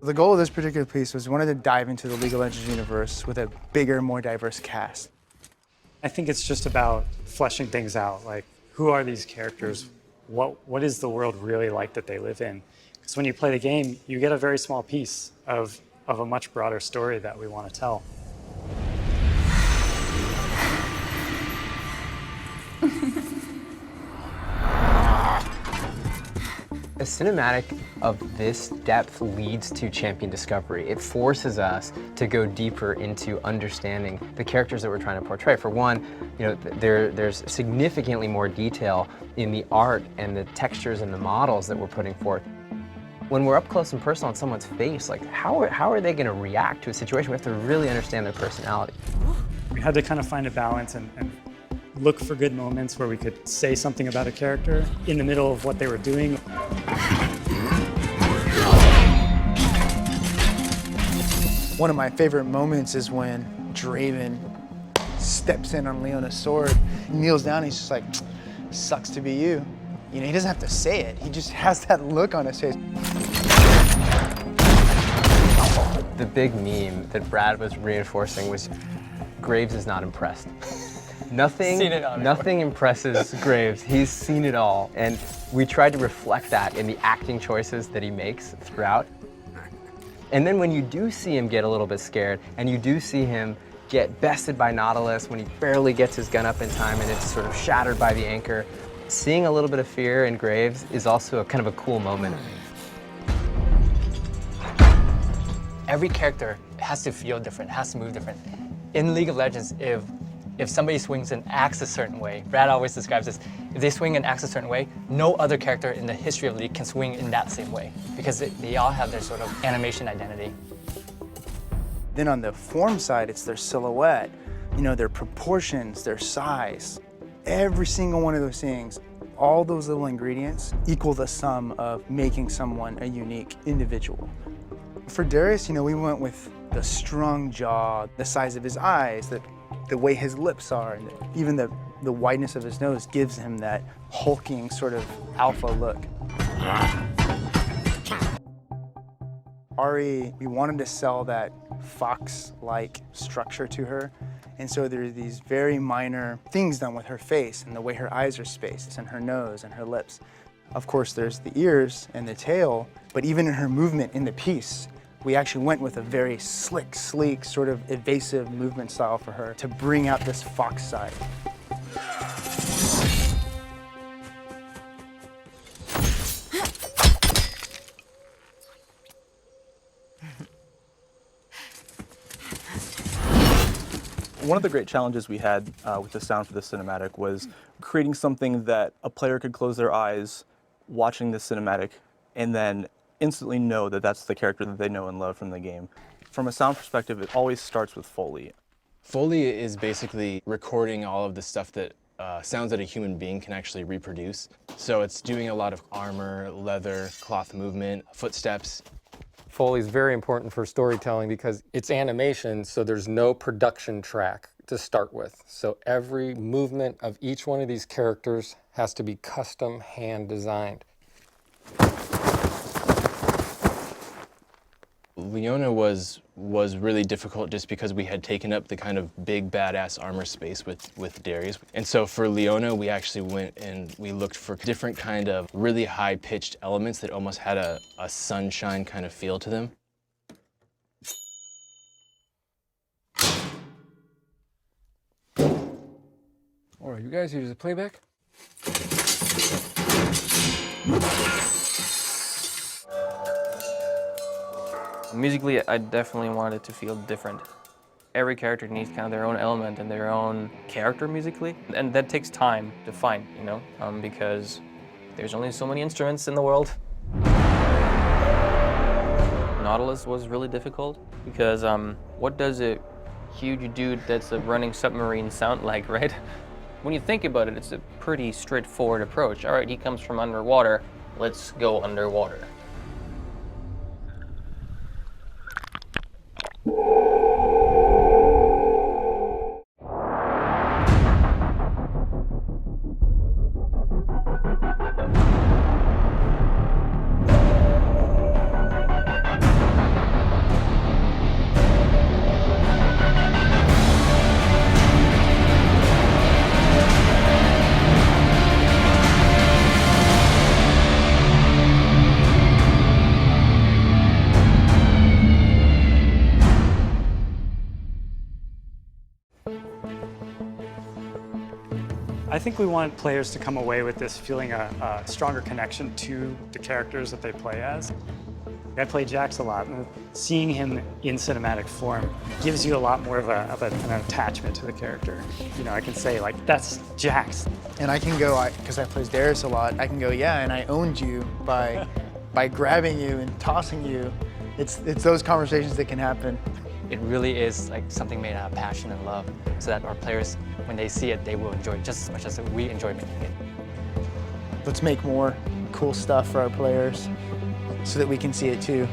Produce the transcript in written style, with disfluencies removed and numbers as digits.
The goal of this particular piece was we wanted to dive into the League of Legends universe with a bigger, more diverse cast. I think it's just about fleshing things out. Like, who are these characters? What is the world really like that they live in? Because when you play the game, you get a very small piece of a much broader story that we want to tell. A cinematic of this depth leads to champion discovery. It forces us to go deeper into understanding the characters that we're trying to portray. For one, there's significantly more detail in the art and the textures and the models that we're putting forth. When we're up close and personal on someone's face, like how are they going to react to a situation? We have to really understand their personality. We had to kind of find a balance and look for good moments where we could say something about a character in the middle of what they were doing. One of my favorite moments is when Draven steps in on Leona's sword, kneels down, and he's just like, sucks to be you. You know, he doesn't have to say it, he just has that look on his face. The big meme that Brad was reinforcing was Graves is not impressed. Nothing impresses Graves. He's seen it all. And we tried to reflect that in the acting choices that he makes throughout. And then when you do see him get a little bit scared, and you do see him get bested by Nautilus when he barely gets his gun up in time and it's sort of shattered by the anchor, seeing a little bit of fear in Graves is also a kind of a cool moment. Every character has to feel different, has to move different. In League of Legends, if somebody swings and acts a certain way, Brad always describes this, if they swing and act a certain way, no other character in the history of League can swing in that same way because they all have their sort of animation identity. Then on the form side, it's their silhouette, you know, their proportions, their size. Every single one of those things, all those little ingredients equal the sum of making someone a unique individual. For Darius, you know, we went with the strong jaw, the size of his eyes, the way his lips are, and even the wideness of his nose gives him that hulking sort of alpha look. Ari, we wanted to sell that fox-like structure to her, and so there are these very minor things done with her face and the way her eyes are spaced and her nose and her lips. Of course, there's the ears and the tail, but even in her movement in the piece, we actually went with a very slick, sleek, sort of evasive movement style for her to bring out this fox side. One of the great challenges we had with the sound for the cinematic was creating something that a player could close their eyes watching the cinematic and then instantly know that that's the character that they know and love from the game. From a sound perspective, it always starts with Foley. Foley is basically recording all of the stuff that sounds that a human being can actually reproduce. So it's doing a lot of armor, leather, cloth movement, footsteps. Foley is very important for storytelling because it's animation, so there's no production track to start with. So every movement of each one of these characters has to be custom hand designed. Leona was really difficult just because we had taken up the kind of big badass armor space with Darius. And so for Leona, we actually went and we looked for different kind of really high pitched elements that almost had a sunshine kind of feel to them. All right, you guys use the playback? Musically, I definitely wanted it to feel different. Every character needs kind of their own element and their own character musically, and that takes time to find, you know, because there's only so many instruments in the world. Nautilus was really difficult because what does a huge dude that's a running submarine sound like, right? When you think about it, it's a pretty straightforward approach. All right, he comes from underwater, let's go underwater. think we want players to come away with this feeling a stronger connection to the characters that they play as. I play Jax a lot, and seeing him in cinematic form gives you a lot more of an attachment to the character. You know, I can say, like, that's Jax. And I can go, because I play Darius a lot, I can go, yeah, and I owned you by grabbing you and tossing you. It's those conversations that can happen. It really is like something made out of passion and love, so that our players, when they see it, they will enjoy it just as much as we enjoy making it. Let's make more cool stuff for our players so that we can see it too.